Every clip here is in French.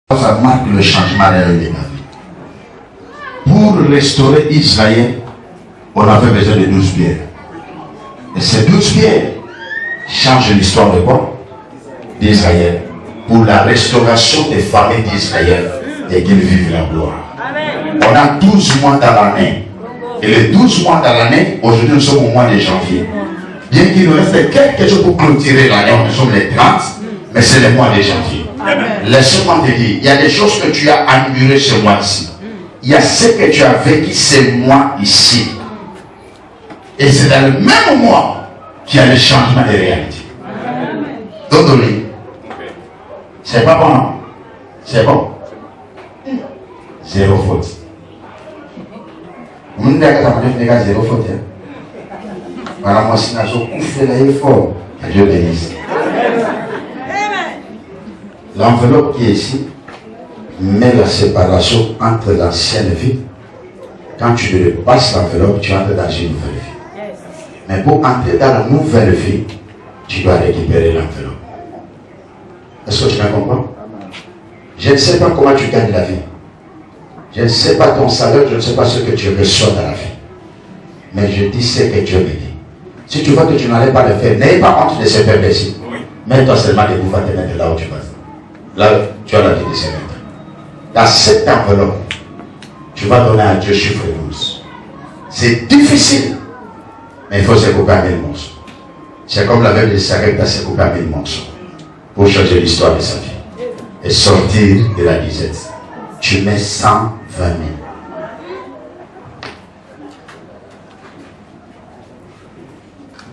Ça marque le changement de la vie. Pour restaurer Israël, on avait besoin de 12 pierres. Et ces 12 pierres changent l'histoire de quoi? D'Israël. Pour la restauration des familles d'Israël et qu'ils vivent la gloire. On a 12 mois dans l'année. Et les 12 mois dans l'année, aujourd'hui nous sommes au mois de janvier. Bien qu'il nous reste quelque chose pour clôturer l'année, nous sommes les 30, mais c'est le mois de janvier. Laisse-moi te dire, il y a des choses que tu as annulées ce mois-ci. Il y a ce que tu as vécu ce mois ici. Et c'est dans le même mois qu'il y a le changement de réalité. Donc, c'est pas bon, non? C'est bon. Zéro faute. Vous ne savez pas zéro faute. Voilà, moi, si je fais l'effort, que Dieu bénisse. L'enveloppe qui est ici met la séparation entre l'ancienne vie. Quand tu dépasses l'enveloppe, tu entres dans une nouvelle vie. Mais pour entrer dans la nouvelle vie, tu dois récupérer l'enveloppe. Est-ce que tu me comprends? Je ne sais pas comment tu gagnes la vie. Je ne sais pas ton salaire, je ne sais pas ce que tu reçois dans la vie. Mais je dis ce que Dieu me dit. Si tu vois que tu n'allais pas le faire, n'aie pas honte de se faire plaisir. Mets-toi seulement de pouvoir te mettre là où tu vas. Là, tu as la vie de se mettre. Dans cette enveloppe, tu vas donner à Dieu chiffre 12. C'est difficile, mais il faut se couper à 1000 morceaux. C'est comme la veuve de Sarepta s'est coupée à 1000 morceaux pour changer l'histoire de sa vie et sortir de la disette. Tu mets 120 000.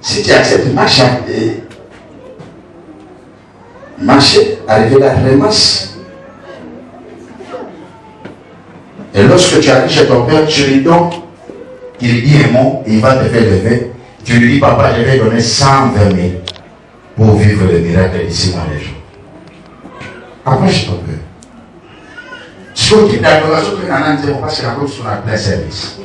Si tu acceptes marcher, arriver là, ramasse. Et lorsque tu arrives chez ton père, tu lui donnes, il dit un mot, il va te faire lever. Tu lui dis, papa, je vais donner 120 000 pour vivre le miracle ici dans les jours. Approche ton père. Ce qui est d'adoration, tu n'en as pas parce que la route sur la plein service.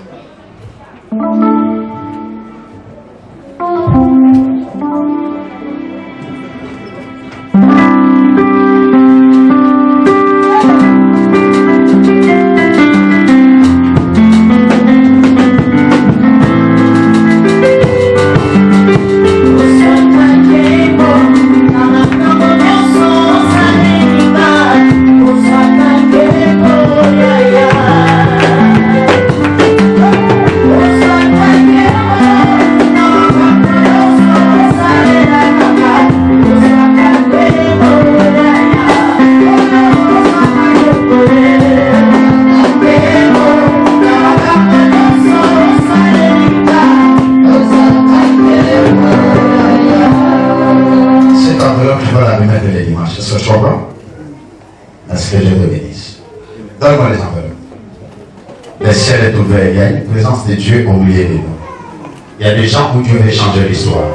Il y a une présence de Dieu au milieu de nous. Il y a des gens où Dieu veut changer l'histoire.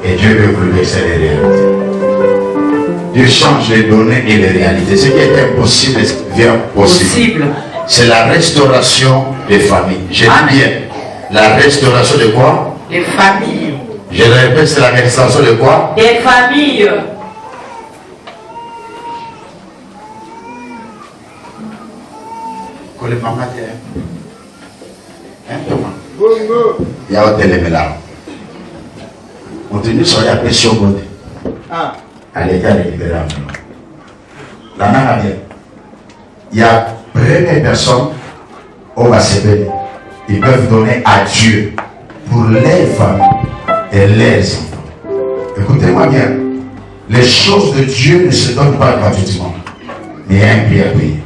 Et Dieu veut bouleverser les réalités. Dieu change les données et les réalités. Ce qui est impossible devient possible. C'est la restauration des familles. Je dis bien, la restauration de quoi? Des familles. Je le répète, c'est la restauration de quoi? Des familles. Que les mamans il y a un tel là. On tenait sur la pression bonne. À l'état de libéral. La main bien. Il y a première personne, on va se bénir. Ils peuvent donner à Dieu pour les familles et les enfants. Écoutez-moi bien. Les choses de Dieu ne se donnent pas gratuitement. Mais il y a un prix à payer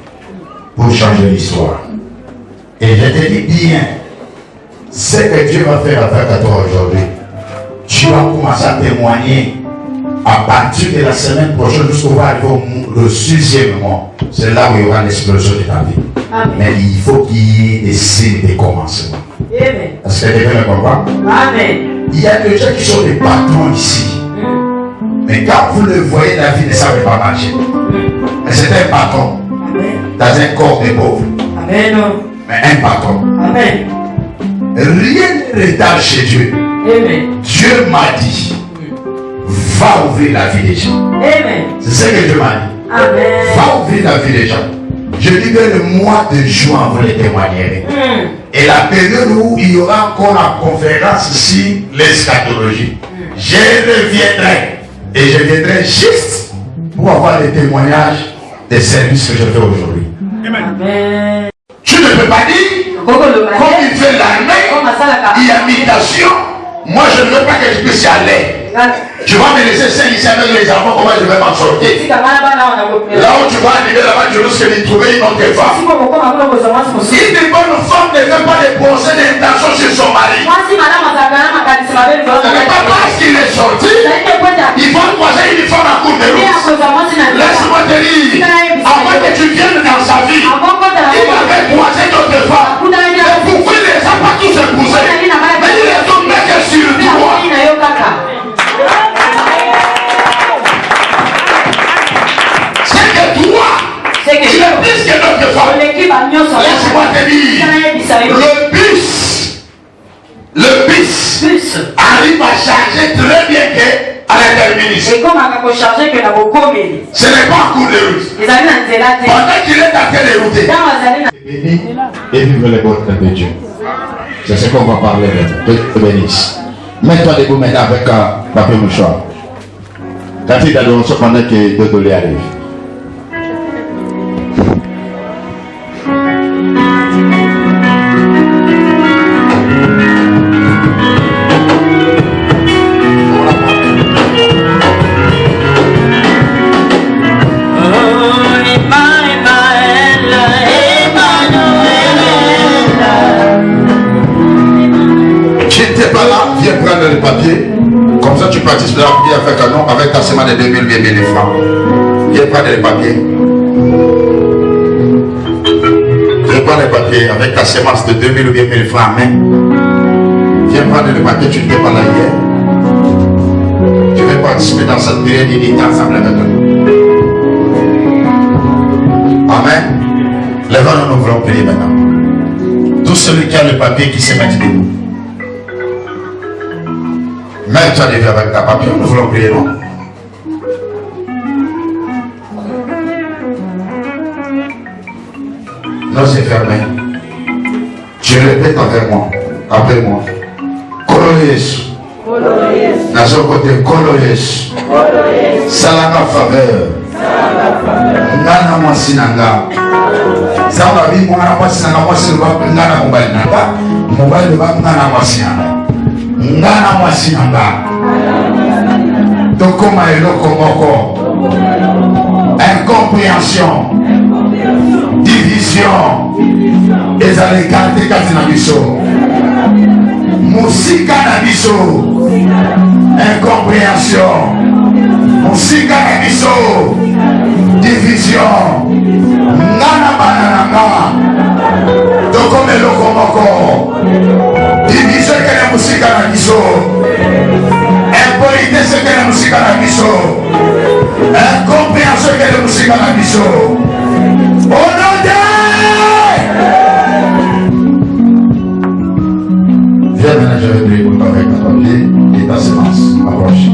pour changer l'histoire. Et je te dis bien, ce que Dieu va faire avec toi aujourd'hui, tu vas commencer à témoigner à partir de la semaine prochaine jusqu'au le 6e mois. C'est là où il y aura l'explosion de ta vie. Amen. Mais il faut qu'il y ait des signes de commencement. Est-ce que quelqu'un me comprend? Amen. Il y a des gens qui sont des patrons ici. Mais quand vous le voyez, la vie ne savait pas marcher. Mais c'est un patron. Amen. Dans un corps de pauvres. Amen. Mais un patron. Amen. Rien ne retarde chez Dieu. Amen. Dieu m'a dit, va ouvrir la vie des gens. Amen. C'est ce que Dieu m'a dit. Amen. Va ouvrir la vie des gens. Je dis que le mois de juin, vous les témoignerez. Et la période où il y aura encore la conférence sur l'eschatologie, je reviendrai. Et je viendrai juste pour avoir les témoignages des services que je fais aujourd'hui. Amen. Tu ne peux pas dire, comme il fait l'armée, il y a mutation. Moi, je ne veux pas que je puisse y aller. Tu vas me laisser seul ici avec les enfants, comment je vais m'en sortir? Là où tu vas arriver là-bas, tu risques de trouver une autre femme. Une bonne femme ne veut pas déposer d'intention sur son mari. Ce n'est pas parce qu'il est sorti, il faut croiser une femme à court de route. Laisse-moi te dire, avant que tu viennes dans sa vie, il avait croisé d'autres femmes. Et pourquoi il ne les a pas tous épousés? Mais il les a mis sur le toit. C'est que toi, il est plus que notre femme. Laisse-moi te dire, le bus arrive à charger très bien qu'à la terminus. Ce n'est pas un coup de route. Pendant qu'il est en train de router, et vivre les bonnes de Dieu. C'est ce qu'on va parler maintenant. Dieu te bénisse. Mets-toi debout maintenant avec un papier mouchoir. Quand il a donné pendant que Dodolé arrive. Le papier, comme ça tu participes à la prière avec un nom, avec ta semaine de 2000 francs. Viens prendre le papier. Viens prendre le papier avec ta semence de 2000 ou 1000 francs en main. Viens prendre le papier, tu ne t'es pas là hier. Tu veux participer dans cette prière d'unité ensemble avec nous. Amen. Lève-nous, nous voulons prier maintenant. Tout celui qui a le papier qui se met debout. Mets-toi déjà avec ta papier, nous voulons prier, non? Nos yeux fermés. Tu répètes avec moi, après moi. Koloyesu. Dans son côté, Koloyesu. Salanga faveur. Ngana mwasi nanga. Zamba bi mwana mwasi nanga mwasi ngana mobile nanga. Mobile ba ngana mwasi nanga. Ngana mwasi nanga. Tokoma eloko moko. Incompréhension. Division. Ezali karte kati na biso. Musika na biso. Incompréhension. Musika na biso. Division. Ngana banana. Tokoma eloko moko. Division kene musika na biso. Impolitesse kene musika na biso. Incompréhension kene musika na biso. Au nom de... Viens maintenant, je vais prier pour toi avec ta papier et ta sémence. Approche.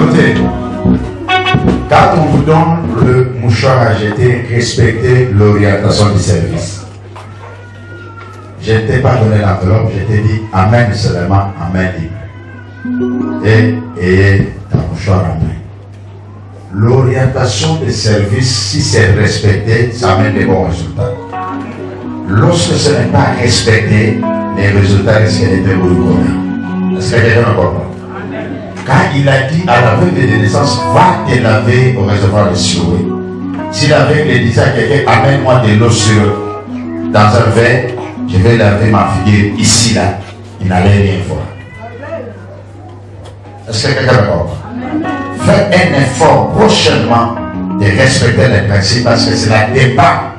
Notez, quand on vous donne le mouchoir à jeter, respectez l'orientation du service. Je ne t'ai pas donné l'enveloppe, je t'ai dit amène seulement en main libre. Et ta mouchoir en main. L'orientation des services, si c'est respecté, ça amène des bons résultats. Lorsque ce n'est pas respecté, les résultats risquent d'être beaucoup. Est-ce que quelqu'un me comprend? Quand il a dit à l'aveugle de naissance, va te laver au réservoir de Siloé. Si l'aveugle disait à quelqu'un, amène-moi de l'eau dans un verre, je vais laver ma figure ici, là, il n'allait rien voir. Est-ce que quelqu'un me comprend? Faites un effort prochainement de respecter les principes parce que c'est la débat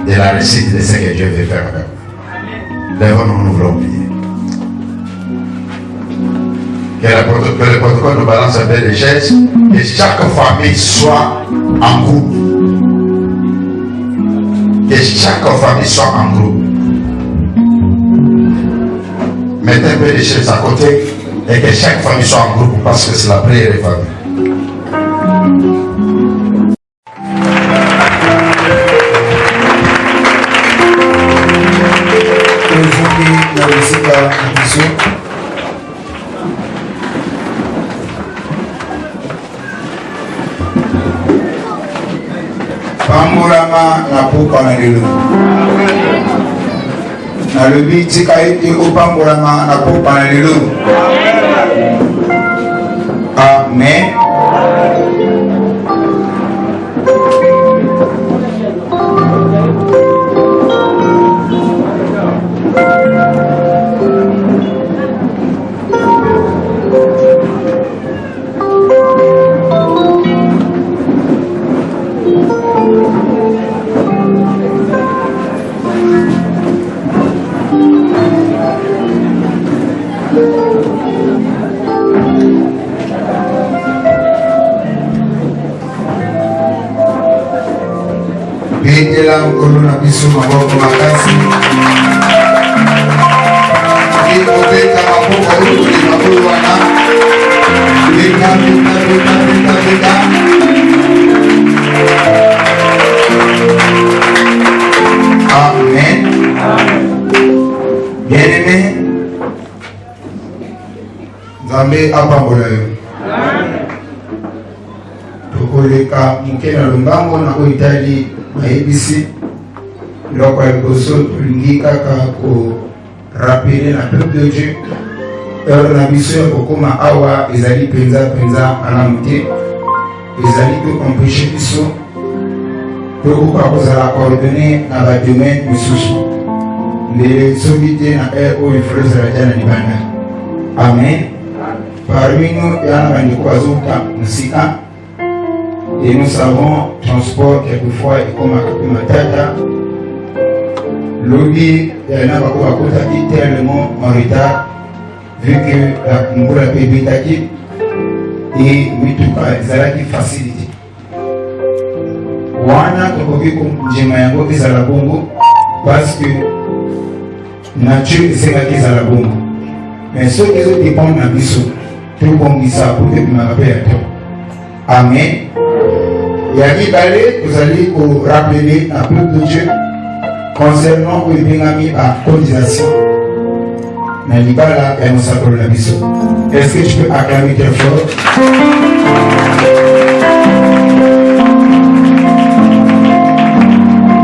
de la réussite de ce que Dieu veut faire avec vous. Lèvons-nous, nous voulons prier. Que le protocole nous balance un peu les gestes, que chaque famille soit en groupe. Que chaque famille soit en groupe. Mettez un peu les chaises à côté et que chaque famille soit en groupe parce que c'est la prière des familles. Pambolama na popa na lelo. Na lobi tika ete o pambolama na popa na lelo. Amen. Betela nkolo na biso maboko makasi. Ikobeta maboko oyo maboko wana. Beta. Amen. Bien-aimé, Nzambe apambola yo. Tokoleka muke na lombango na koitali mayebisi loko ya liboso tolingi kaka korapele na peuple de Dieu heure na biso ya kokoma awa ezali penza malamu te, ezali mpe empêche biso tokoka kozala coordonné na badomaine misusu ndele soki te na heure oyo frere ezala tia na libanda. Amen. Parmi nous yana bandeko bazouta mosika. Et nous savons, transport, quelquefois, est comme un matata. Lobby, il y en a qui tellement en retard, vu que la Mboula bébé taki, et oui, tout cas, ils ont la facilité. Wana, tokoki comme Djemayango, ils ont la bongo, parce que nature, c'est la qu'ils ont la bongo. Mais ceux qui ont dépendent de la biso, tout comme ça, pour que tu m'as rappelé à toi. Amen. Yami Balé, vous allez vous rappeler un peu de Dieu concernant le Bengami à cotisation. Nalibala et Moussa pour la mission. Est-ce que tu peux acclamer très fort?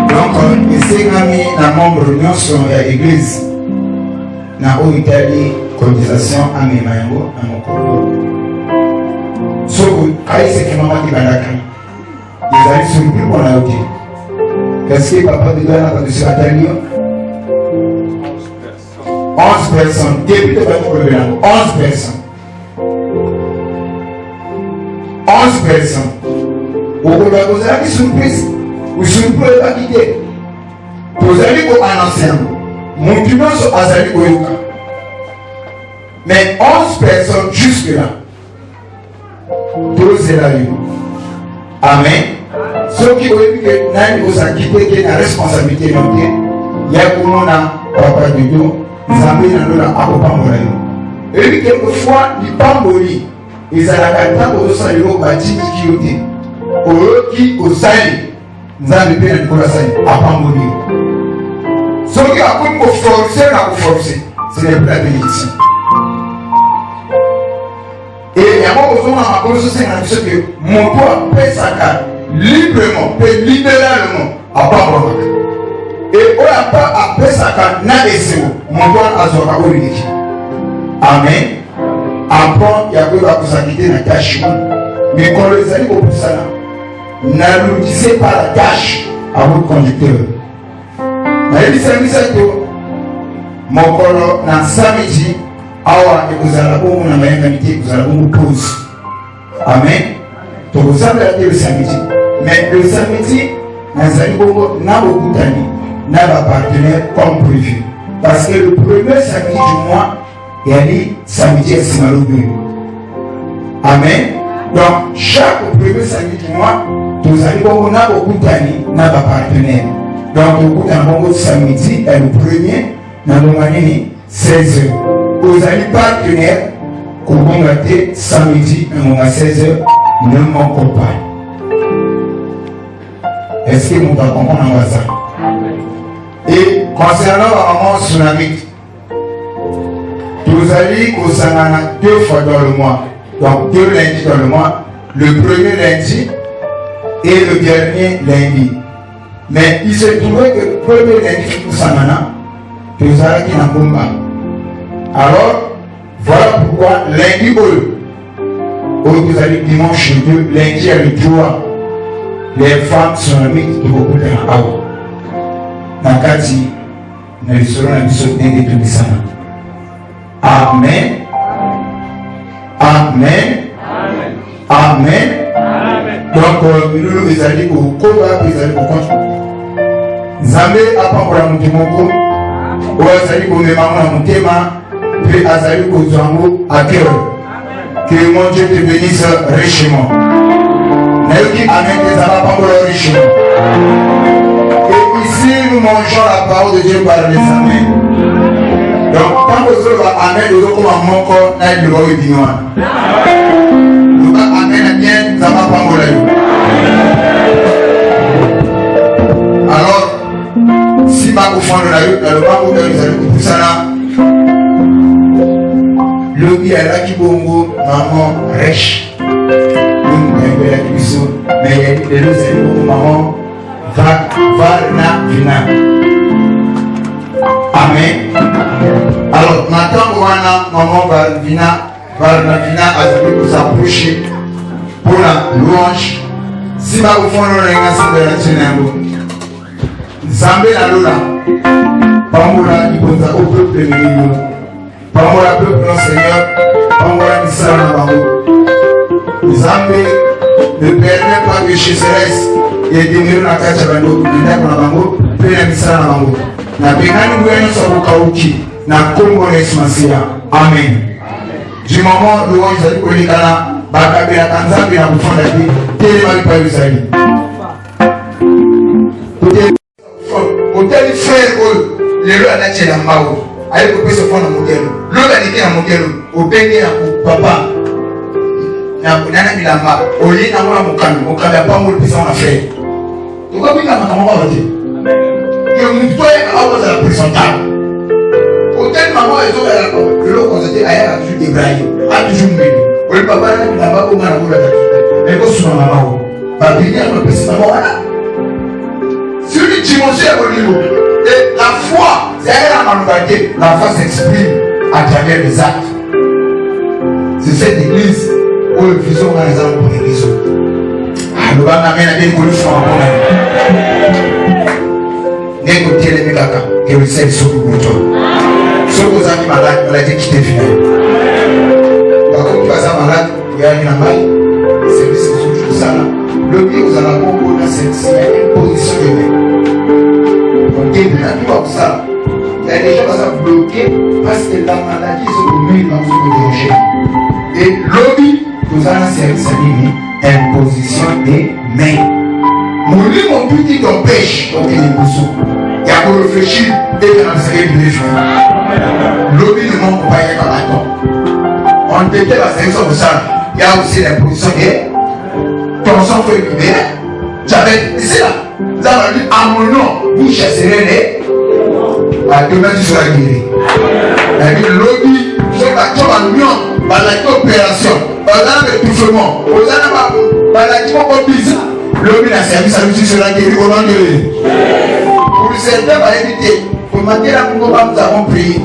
Donc, ici, Nami, la membre de l'Union sur l'église, na o Italie, cotisation à mes mains, à mon corps. So, aïe, c'est que maman qui va la craindre. Ils allaient surpris pour la route. Est-ce que papa de Dieu a entendu sur la télé? 11 personnes. Depuis le problème, 11 personnes. 11 personnes. Au cours de la vous avez surprise. Vous surprenez pas quitter. Vous allez pour un ancien. Mon piment sur Azali Oyoka. Mais 11 personnes jusque-là. Tous est là. Amen. Ceux qui ont vu que Nani vous a quitté, qui est la responsabilité de notre il y a comme on a papa de Dieu, ils ont mis dans la Akopambola. Et puis quelquefois, les pamboli, ezalaka ntango ozosala eloko batindiki yo te oyoki osali nzambe mpe na likolo asali apamboli yo soki akomi koforce na koforce ce n'est plus la bénédiction et yango kozonga makolo sosenga na biso ke moto apesaka librement mpe libéralement apambolaka et oyo apesaka na esengo moto wana azwaka oyo eleki amen apon ya koyeba kozalaki te na tashe wana mikolo ezali kopusana nalutise par la tâche à votre conducteur nayebisa biso to mokolo na samedi awa ekozala bongo na mayangani te ekozala bongo pause amen tokozambela te le samedi mais le samedi nazali bongo na bokutani na bapartenaire comme prévu parce que le premier samedi du mois yali samedi ya nsima lobi amen donc chaque premier samedi du mois tozali bongo na bokutani na bapartenaire donc tokutana bongo samedi le premier na bonga nini 16h ozali partenaire kobonga te samedi na bonga 16h ne moko pa est-ce que moto akomprendre yango aza et concernant bamaman tsunamite tozali kosangana 2 fois dans le mois donc 2 lundis dans le mois le premier lundi et le dernier lundi mais il se trouvait que le premier lundi kosangana tozalaki na Ngomba alors voilà pourquoi lundi oyo tozali dimanche 2 lundi ya le 3 les femmes tsunamite tokokutana awa na kati na lisolo na biso ndenge tobisana amen amen amen donc bilulu ezali kokoba mpe ezali kokonte nzambe apambola moto moko oyo azali komemango na motema mpe azali kozwa yango à cœur que mon Dieu te bénisse richement nayoki amen te ezala apambola richement et ici nous mangeons la parole de Dieu par les amens donc tant que vous avez amen vous avez un moko na le roi du noir vous avez amen bien ça va pas mourir alors si ma confond la rue dans le banc de les allez pour ça là le qui est là qui bongo maman riche nous est là qui sont mais les deux c'est maman Varna Vina amen. Alors maintenant wana maman Varna Vina a dû s'approcher pour la louange si ma au fond on a un ensemble de la tchénango Zambé la lola Pamola iponza au peuple milieu Pamola peuple non Seigneur Pamola Nissa na bango Zambé ne permet pas que chez Céleste et demeurer na kati ya bando ndako na bango mpe na misala na bango na bengani nguya nyonso akokauki na kombo na Yesu Masiya amen du moment louange ezali kolekana bakabelaka nzambe na kofonda te telema lipa ezali otali frère oyo lelo alati elamba oyo ali kopesa ofona modelo lobi aleki na modelo obenge na papa nana bilamba oye nango na mokambi apambo olipesa na frère tokabika makambo awa te ke moto ayaka awa ozala présentable otali mama ezobelaka leloko oza te ayaka toujours debraye a toujours mbeli oli papa na bilamba onga na kolaka ekosuna mama oyo babini yango epesi mama wana sur une dimension ya bolingo et la foi c'est la malobalité la foi s'exprime à travers les actes c'est cette église où le vision va les avoir pour l'église alobanga mena bien kolifona mpona ndenge otelemi kaka ewisali soki moto soki ozali maladi kite final bakoki baza maladi oyaki na mai service ozoki kosala lobi ozala bongo na service ya imposition de mai odebe na biwa kosala ya déjà baza bloqué parce que la maladie ezokomeli bango zokodérange et lobi tozala na service ya nini imposition des mains molimo mpiti t'empêche okende boso ya korefléchir ete na bisaka ebile fini lobi ne manque pas yaka baton on tete baservice okosala il y a aussi l'imposition et ton sang faut libérer. J'avais ici là, nous avons dit à mon nom, vous chasserez les. À demain tu seras guéri. Et puis lobby, je vais en union, par la coopération, par l'étouffement, par la bizarre. Lobby n'a servi à nous tu seras guéri au nom de Dieu. Pour certains, va éviter. Pour maintenir nous avons prié.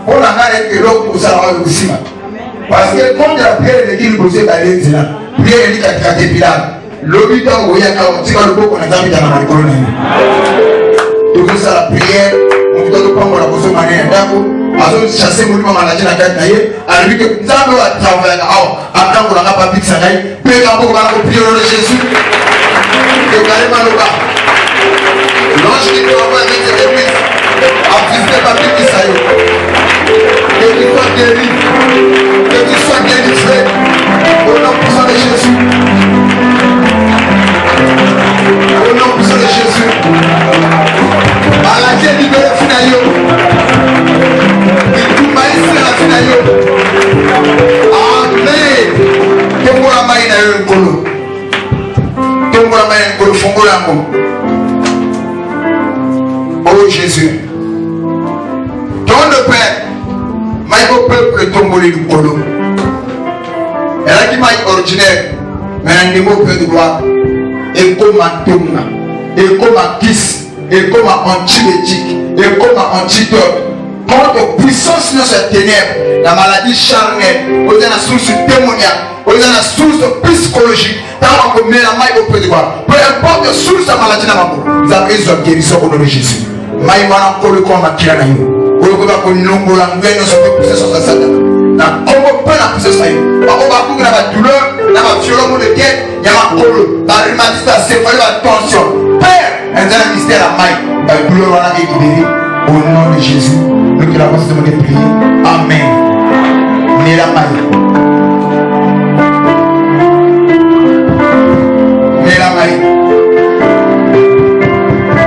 Pour la garder que l'autre pour ça aussi. Parce que quand la prière de Dieu vous êtes allé là, prière est à Pilar. Lobby dans le Goya, tu vas le beau qu'on a mis dans la colonne. Tout ça la prière. On doit prendre la position manière d'accord. Alors chasser mon maman la jeune à quatre naïe. Alors que nous avons à travailler après on n'a pas pris ça naïe. Puis quand on va prier au nom de Jésus, que carrément le bas. L'ange qui doit avoir avec cette église a visité pas plus que ça. Que tu sois guéri, que tu sois délivré au nom puissant de Jésus. Au nom puissant de Jésus. À la Dieu libéré finalement. Et tout maïs c'est la finalement. Amen. Que moi la main n'a eu un colo. Que moi la main n'a eu un colo. Fongo l'amour. Oh Jésus. Ton le Père. Maïko peuple tomboli du colo. Elle a dit maï ordinaire. Mais un niveau peu de gloire. Et comme un tonga. Et comme un kiss. Et comme un antibiotique, et comme un antidote, contre puissance de cette ténèbres, la maladie charnelle, vous avez la source démoniaque, vous avez la source psychologique, tant qu'on met la main au peu de quoi. Peu importe la source de la maladie, vous avez une guérison au nom de Jésus. Maï wana kolo kwa makila na yo. Oyo kwa konilongo la ngweno sope puissance de Satan. Na kombo pe na puissance na yo. Bako baku na ba douleur, na ba violon de tête, ya ma kolo, ba rhumatisme, céphalie, ba tension. Père, un mystère à maille, la douleur est libérée au nom de Jésus. Nous qui l'avons demandé de prier. Amen. Mais la maille. Mais la maille.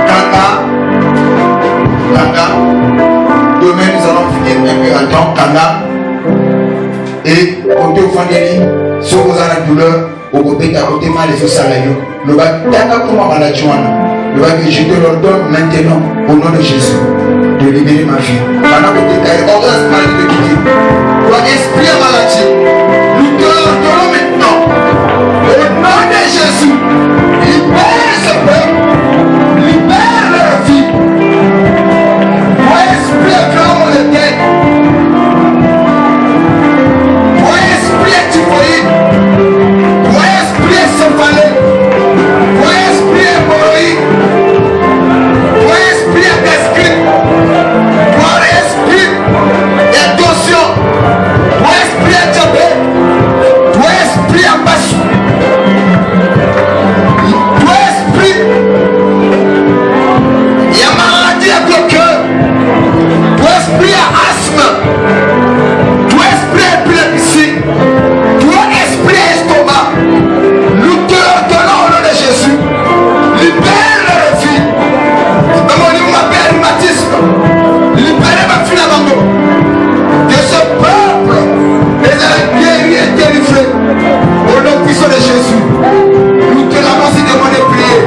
Kanga. Demain nous allons finir un peu en temps. Kanga. Et côté au fond de l'île, si vous avez la douleur, au côté de côté mal les os à l'aïeux, le bas d'accord comme on la joie. Je te l'ordonne maintenant au nom de Jésus de libérer ma vie. Pendant que tu es ordonne maladie de quitter. Toi, esprit maladie, nous te l'ordonnons maintenant. Au nom de Jésus, libère ce peuple, libère leur vie. Toi, esprit grand le tête. Toi, esprit typhoïde. Toi, esprit céphalé. Toi, esprit hémorroïde. Toi, esprit intestin. Toi, esprit intention. Toi, esprit diabète. Toi, esprit ambassade. Toi, esprit. Il y a maladie à ton cœur. Toi, esprit à asthme. Toi, esprit épilepsie. Toi, esprit estomac. Nous te l'ordonnons au nom de Jésus. Libère leur vie. Demandez-moi ma paix rhumatisme. Libérez ma fille d'abandon. De ce peuple, les guéris et délivrés. Au nom puissant de Jésus. Nous te l'avons si demandé de prier.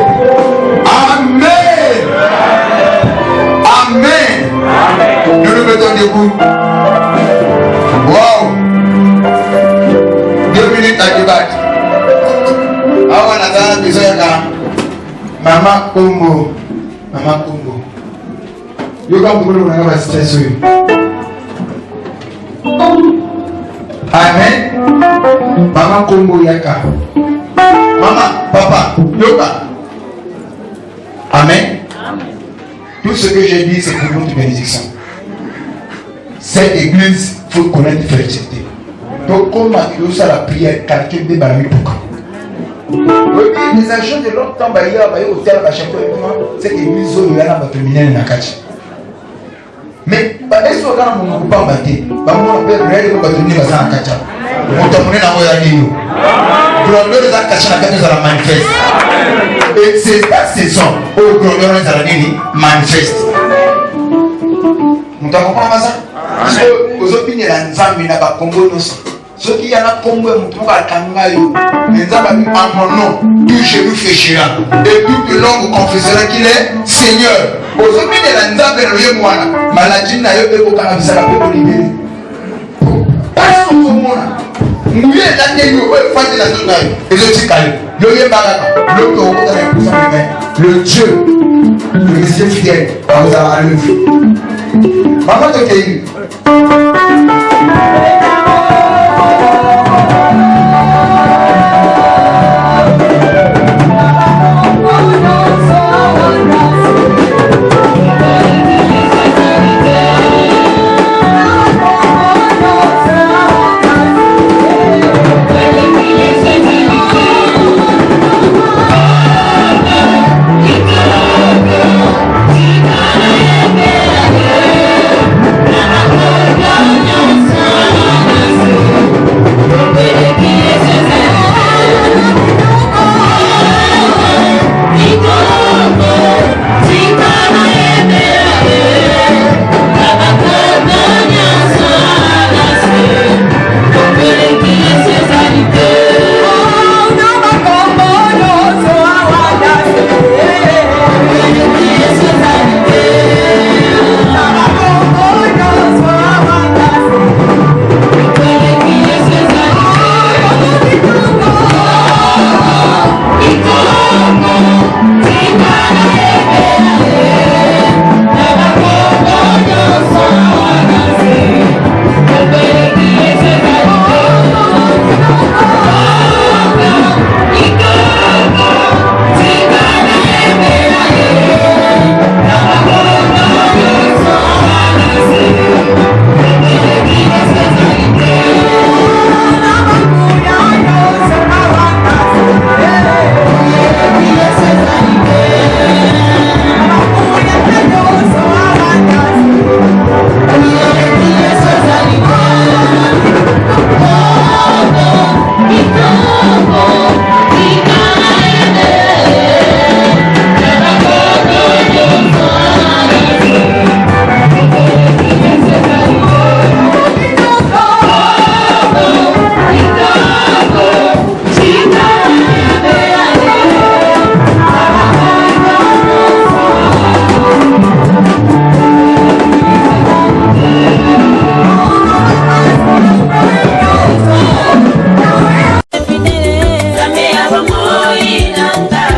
Amen. Amen. Nous nous mettons debout. Wow. 2 minutes à débattre. Ah, on a besoin de Maman Congo. Maman Congo. Yo comme vous voulez on va se stresser. Amen. Maman Congo yaka. Maman, papa, yoga. Amen. Tout ce que j'ai dit, c'est pour notre bénédiction. Cette église, il faut connaître la fertilité. Donc, comme il y a la prière, quelqu'un de Barami Pouka. Les agents de l'autre temps, il y a au tel cette église, il y a un terminal dans la cache. Mais, est-ce qu'on a un peu de bâti? On peut réellement bâtir dans la cache. On t'a donné la moyenne. Grandeur de la cache, la cache, la manifeste. Et c'est la saison où grandeur de la manifeste. Vous comprenez ça? Parce que vous opinez la Nzambi n'a pas Congo. Ce qui y a là comme un mouton à Kangayo, les amis en mon nom, tout genou fléchira. Et toute langue confessera qu'il est Seigneur. Aujourd'hui, il y a un Nzambe le Moana. Maladie n'a eu aucun canabis à la paix libérée. Parce que tout le monde, nous y est l'année, nous y est de la zone. Les autres calés. Le Dieu, le Dieu fidèle, vous a levé. Maman de Kéhi. Samia pamoja na